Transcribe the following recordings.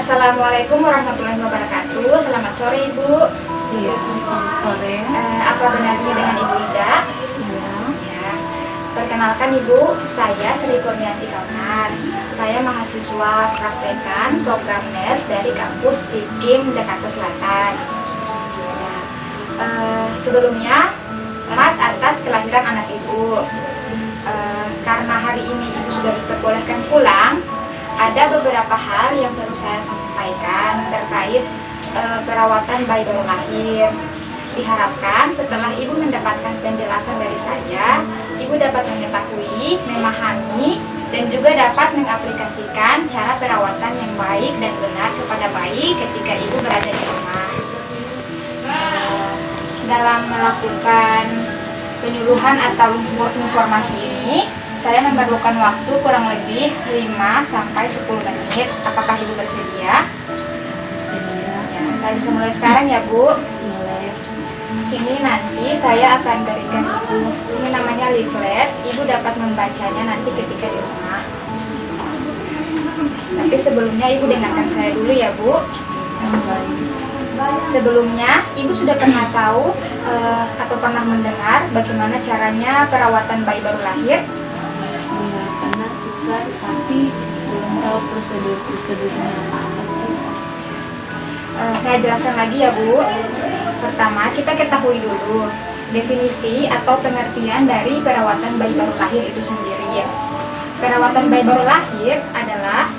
Assalamualaikum warahmatullahi wabarakatuh. Selamat sore Ibu. Iya, selamat sore. Apa benarnya dengan Ibu Ida? Iya. Ya. Perkenalkan Ibu, saya Sri Kurnianti Kaunar. Saya mahasiswa praktekan program NES dari kampus TIKIM Jakarta Selatan. Sebelumnya, selamat atas kelahiran anak Ibu. Karena hari ini Ibu sudah diperbolehkan pulang, ada beberapa hal yang perlu saya sampaikan terkait perawatan bayi baru lahir. Diharapkan setelah Ibu mendapatkan penjelasan dari saya, Ibu dapat mengetahui, memahami, dan juga dapat mengaplikasikan cara perawatan yang baik dan benar kepada bayi ketika Ibu berada di rumah. Dalam melakukan penyuluhan atau informasi ini, saya memerlukan waktu kurang lebih 5-10 menit. Apakah Ibu bersedia? Bersedia. Ya, saya bisa mulai sekarang ya Bu. Mulai. Ini nanti saya akan berikan Ibu, ini namanya leaflet. Ibu dapat membacanya nanti ketika di rumah. Tapi sebelumnya Ibu dengarkan saya dulu ya Bu. Sebelumnya Ibu sudah pernah tahu atau pernah mendengar bagaimana caranya perawatan bayi baru lahir? Karena suster, tapi belum tahu prosedurnya apa sih. Saya jelaskan lagi ya Bu. Pertama, kita ketahui dulu definisi atau pengertian dari perawatan bayi baru lahir itu sendiri ya. Perawatan bayi baru lahir adalah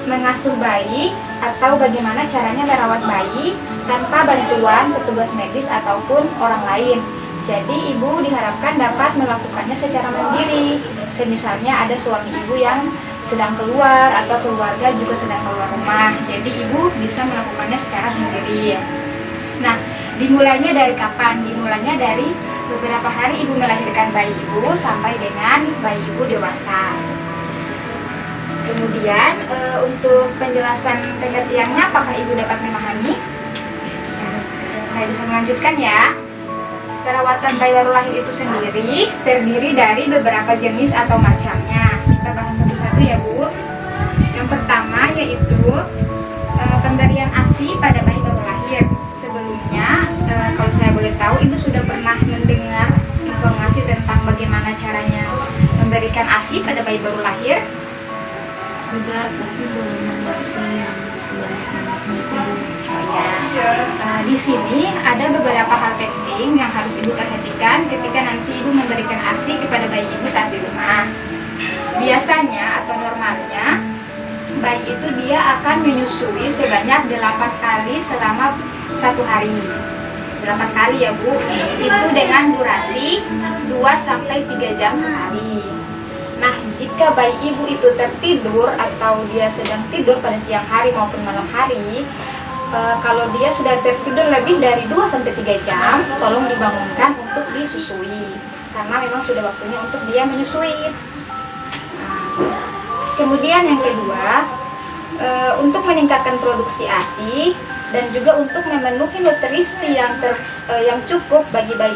mengasuh bayi atau bagaimana caranya merawat bayi tanpa bantuan petugas medis ataupun orang lain. Jadi Ibu diharapkan dapat melakukannya secara mandiri. Semisalnya ada suami Ibu yang sedang keluar atau keluarga juga sedang keluar rumah. Jadi Ibu bisa melakukannya secara sendiri. Nah, dimulainya dari kapan? Dimulainya dari beberapa hari Ibu melahirkan bayi Ibu sampai dengan bayi Ibu dewasa. Kemudian untuk penjelasan pengertiannya, apakah Ibu dapat memahami? Saya bisa melanjutkan ya. Perawatan bayi baru lahir itu sendiri terdiri dari beberapa jenis atau macamnya. Kita bahas satu-satu ya Bu. Yang pertama yaitu pemberian ASI pada bayi baru lahir. Sebelumnya, kalau saya boleh tahu, Ibu sudah pernah mendengar informasi tentang bagaimana caranya memberikan ASI pada bayi baru lahir? Sudah, tapi belum mengerti yang sebanyak anaknya itu. Di sini ada beberapa hal penting yang harus Ibu perhatikan ketika nanti Ibu memberikan ASI kepada bayi Ibu saat di rumah. Biasanya atau normalnya bayi itu dia akan menyusui sebanyak 8 kali selama 1 hari. 8 kali ya Bu. Itu dengan durasi 2-3 jam sekali. Nah, jika bayi Ibu itu tertidur atau dia sedang tidur pada siang hari maupun malam hari, kalau dia sudah tertidur lebih dari 2-3 jam, tolong dibangunkan untuk disusui, karena memang sudah waktunya untuk dia menyusui. Kemudian yang kedua, untuk meningkatkan produksi ASI dan juga untuk memenuhi nutrisi yang cukup bagi bayi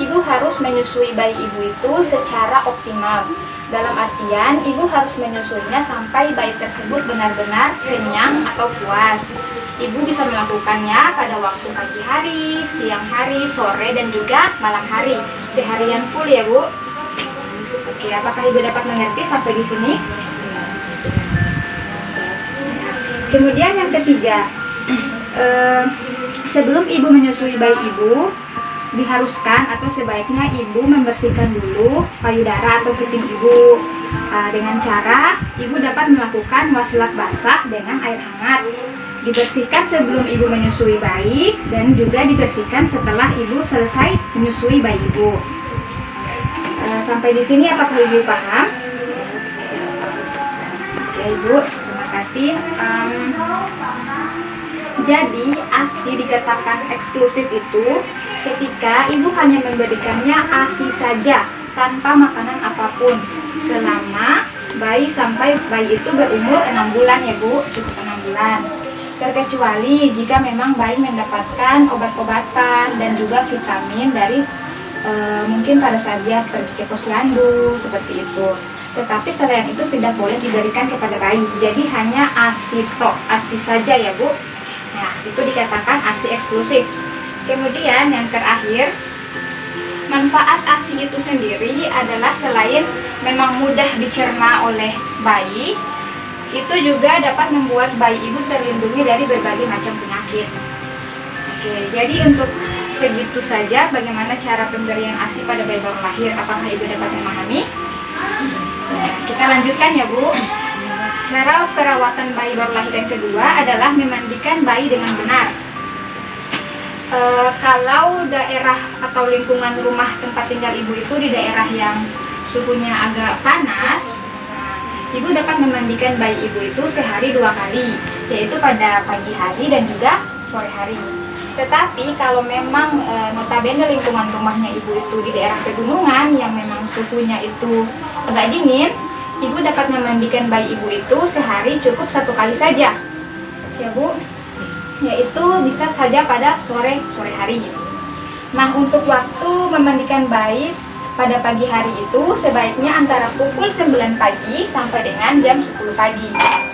Ibu harus menyusui bayi Ibu itu secara optimal. Dalam artian, Ibu harus menyusuinya sampai bayi tersebut benar-benar kenyang atau puas. Ibu bisa melakukannya pada waktu pagi hari, siang hari, sore, dan juga malam hari. Seharian full ya Bu. Oke, apakah Ibu dapat mengerti sampai di sini? Kemudian yang ketiga, sebelum Ibu menyusui bayi Ibu, diharuskan atau sebaiknya Ibu membersihkan dulu payudara atau pipi Ibu. Dengan cara Ibu dapat melakukan wasilat basah dengan air hangat. Dibersihkan sebelum Ibu menyusui bayi dan juga dibersihkan setelah Ibu selesai menyusui bayi Ibu. Sampai di sini apakah Ibu paham? Oke Ibu, terima kasih. Jadi ASI dikatakan eksklusif itu ketika Ibu hanya memberikannya ASI saja tanpa makanan apapun selama bayi sampai bayi itu berumur 6 bulan ya Bu, cukup 6 bulan. Terkecuali jika memang bayi mendapatkan obat-obatan dan juga vitamin dari mungkin pada saat dia pergi ke posyandu seperti itu. Tetapi selain itu tidak boleh diberikan kepada bayi. Jadi hanya ASI ASI saja ya Bu. Nah, itu dikatakan ASI eksklusif. Kemudian yang terakhir, manfaat ASI itu sendiri adalah selain memang mudah dicerna oleh bayi, itu juga dapat membuat bayi ibu terlindungi dari berbagai macam penyakit. Oke, jadi untuk segitu saja bagaimana cara pemberian ASI pada bayi baru lahir. Apakah ibu dapat memahami? Kita lanjutkan ya Bu. Cara perawatan bayi baru lahir yang kedua adalah memandikan bayi dengan benar. Kalau daerah atau lingkungan rumah tempat tinggal ibu itu di daerah yang suhunya agak panas, ibu dapat memandikan bayi ibu itu sehari 2 kali, yaitu pada pagi hari dan juga sore hari. Tetapi kalau memang notabene lingkungan rumahnya ibu itu di daerah pegunungan yang memang suhunya itu agak dingin, ibu dapat memandikan bayi ibu itu sehari cukup 1 kali saja, ya Bu, yaitu bisa saja pada sore hari. Nah, untuk waktu memandikan bayi pada pagi hari itu sebaiknya antara pukul 9 pagi sampai dengan jam 10 pagi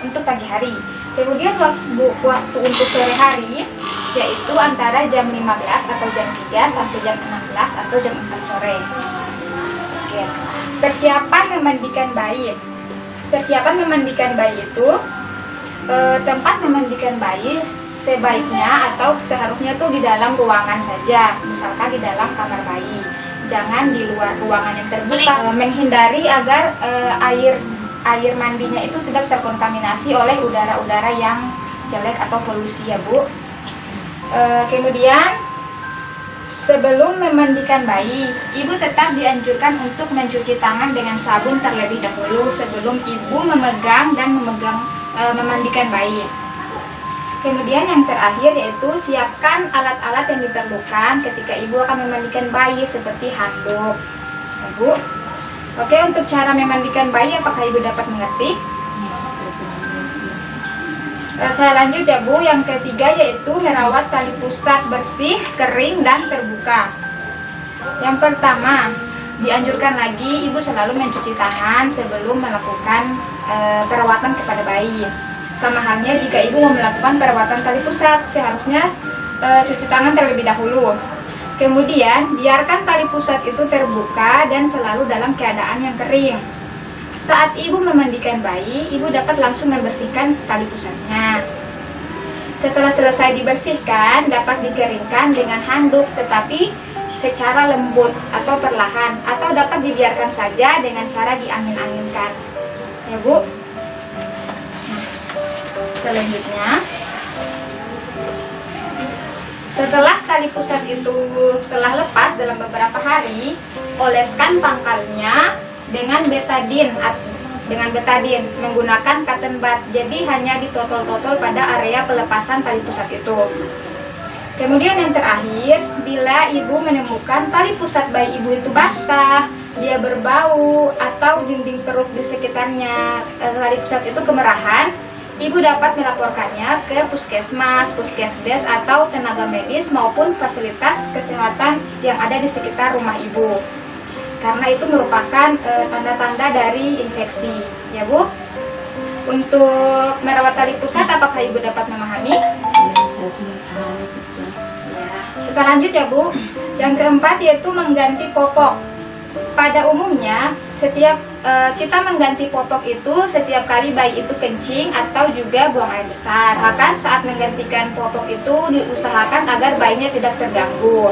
untuk pagi hari. Kemudian waktu untuk sore hari yaitu antara jam 15 atau jam 3 sampai jam 16 atau jam 4 sore. Oke. Persiapan memandikan bayi. Persiapan memandikan bayi itu tempat memandikan bayi sebaiknya atau seharusnya tuh di dalam ruangan saja, misalkan di dalam kamar bayi. Jangan di luar ruangan yang terbuka, menghindari agar air mandinya itu tidak terkontaminasi oleh udara-udara yang jelek atau polusi ya Bu. Kemudian sebelum memandikan bayi, ibu tetap dianjurkan untuk mencuci tangan dengan sabun terlebih dahulu sebelum ibu memegang memandikan bayi. Kemudian yang terakhir yaitu siapkan alat-alat yang diperlukan ketika ibu akan memandikan bayi seperti handuk. Ibu, oke, untuk cara memandikan bayi apakah ibu dapat mengerti? Saya lanjut ya Bu. Yang ketiga yaitu merawat tali pusat bersih, kering, dan terbuka. Yang pertama, dianjurkan lagi ibu selalu mencuci tangan sebelum melakukan perawatan kepada bayi. Sama halnya jika ibu mau melakukan perawatan tali pusat, seharusnya cuci tangan terlebih dahulu. Kemudian, biarkan tali pusat itu terbuka dan selalu dalam keadaan yang kering. Saat ibu memandikan bayi, ibu dapat langsung membersihkan tali pusatnya. Setelah selesai dibersihkan, dapat dikeringkan dengan handuk, tetapi secara lembut atau perlahan, atau dapat dibiarkan saja dengan cara diangin-anginkan. Ya Bu. Selanjutnya, setelah tali pusat itu telah lepas dalam beberapa hari, oleskan pangkalnya dengan betadine menggunakan cotton bud. Jadi hanya ditotol-totol pada area pelepasan tali pusat itu. Kemudian yang terakhir, bila ibu menemukan tali pusat bayi ibu itu basah, dia berbau, atau dinding perut di sekitarnya tali pusat itu kemerahan, ibu dapat melaporkannya ke puskesmas, puskesdes, atau tenaga medis maupun fasilitas kesehatan yang ada di sekitar rumah ibu. Karena itu merupakan tanda-tanda dari infeksi, ya Bu. Untuk merawat tali pusat, apakah ibu dapat memahami? Ya, saya sudah paham, Sister. Ya. Kita lanjut ya Bu. Yang keempat yaitu mengganti popok. Pada umumnya, setiap kita mengganti popok itu setiap kali bayi itu kencing atau juga buang air besar. Bahkan saat menggantikan popok itu diusahakan agar bayinya tidak terganggu.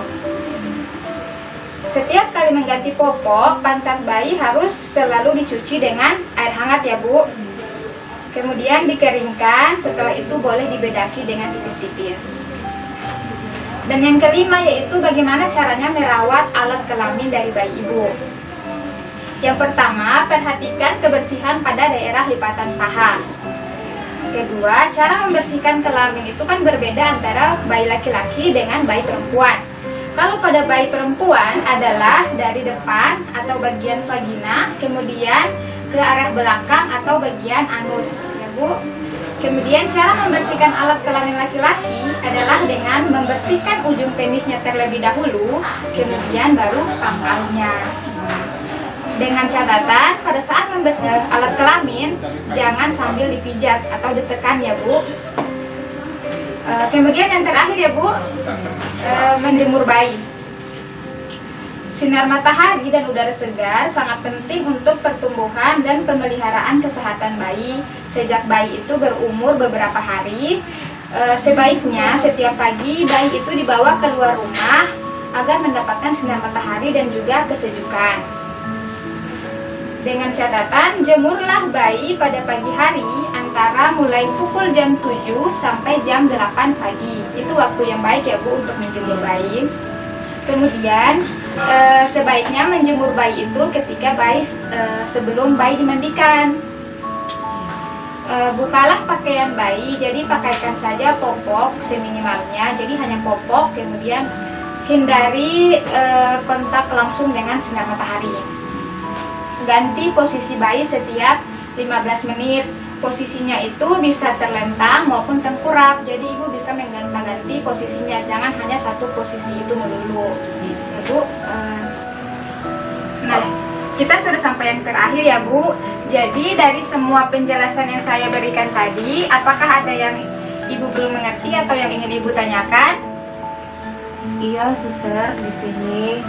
Setiap kali mengganti popok, pantat bayi harus selalu dicuci dengan air hangat ya Bu. Kemudian dikeringkan, setelah itu boleh dibedaki dengan tipis-tipis. Dan yang kelima yaitu bagaimana caranya merawat alat kelamin dari bayi ibu. Yang pertama, perhatikan kebersihan pada daerah lipatan paha. Kedua, cara membersihkan kelamin itu kan berbeda antara bayi laki-laki dengan bayi perempuan. Kalau pada bayi perempuan adalah dari depan atau bagian vagina, kemudian ke arah belakang atau bagian anus, ya Bu. Kemudian cara membersihkan alat kelamin laki-laki adalah dengan membersihkan ujung penisnya terlebih dahulu, kemudian baru pangkalnya. Dengan catatan, pada saat membersih alat kelamin, jangan sambil dipijat atau ditekan ya Bu. Kemudian yang terakhir ya Bu, menjemur bayi. Sinar matahari dan udara segar sangat penting untuk pertumbuhan dan pemeliharaan kesehatan bayi. Sejak bayi itu berumur beberapa hari, sebaiknya setiap pagi bayi itu dibawa keluar rumah agar mendapatkan sinar matahari dan juga kesejukan. Dengan catatan, jemurlah bayi pada pagi hari antara mulai pukul jam 7 sampai jam 8 pagi. Itu waktu yang baik ya Bu untuk menjemur bayi. Kemudian sebaiknya menjemur bayi itu ketika sebelum bayi dimandikan. Bukalah pakaian bayi, jadi pakaikan saja popok seminimalnya, jadi hanya popok. Kemudian hindari kontak langsung dengan sinar matahari. Ganti posisi bayi setiap 15 menit. Posisinya itu bisa terlentang maupun tengkurap, jadi ibu bisa mengganti posisinya, jangan hanya satu posisi itu melulu ya Bu. Nah, kita sudah sampai yang terakhir ya Bu. Jadi dari semua penjelasan yang saya berikan tadi, apakah ada yang ibu belum mengerti atau yang ingin ibu tanyakan? Iya, suster, di sini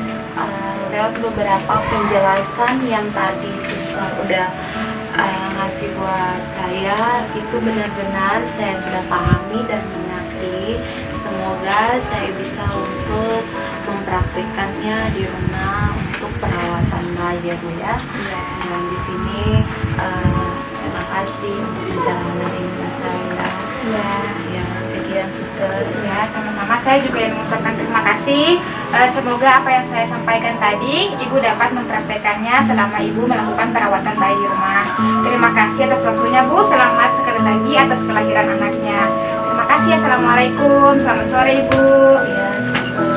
lewat beberapa penjelasan yang tadi suster udah ngasih buat saya, itu benar-benar saya sudah pahami dan mengerti. Semoga saya bisa untuk mempraktikkannya di rumah untuk perawatan bayi ya Bu ya. Dan di sini terima kasih untuk perjalanan ilmu saya. Ya, sekian suster. Ya, sama-sama. Saya juga yang mengucapkan terima kasih. Semoga apa yang saya sampaikan tadi ibu dapat mempraktekannya selama ibu melakukan perawatan bayi di rumah. Terima kasih atas waktunya Bu. Selamat sekali lagi atas kelahiran anaknya. Terima kasih. Assalamualaikum. Selamat sore Ibu. Ya, suster.